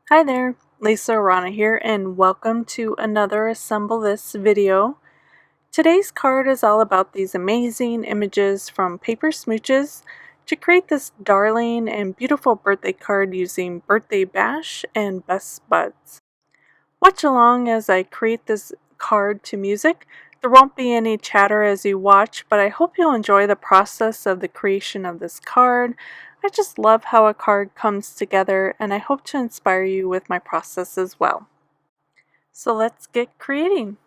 Hi there, Lisa Arana here, and welcome to another Assemble This video. Today's card is all about these amazing images from Paper Smooches to create this darling and beautiful birthday card using Birthday Bash and Best Buds. Watch along as I create this card to music. There won't be any chatter as you watch, but I hope you'll enjoy the process of the creation of this card. I just love how a card comes together, and I hope to inspire you with my process as well. So let's get creating.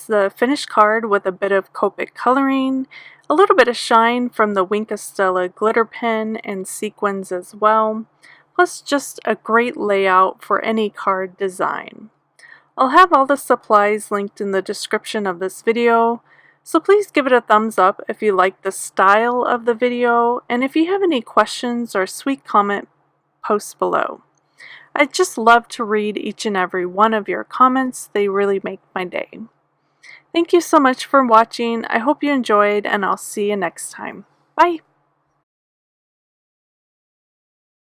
the finished card with a bit of Copic coloring, a little bit of shine from the Wink of Stella glitter pen and sequins as well, plus just a great layout for any card design. I'll have all the supplies linked in the description of this video, so please give it a thumbs up if you like the style of the video, and if you have any questions or sweet comment, post below. I'd just love to read each and every one of your comments. They really make my day. Thank you so much for watching. I hope you enjoyed, and I'll see you next time. Bye!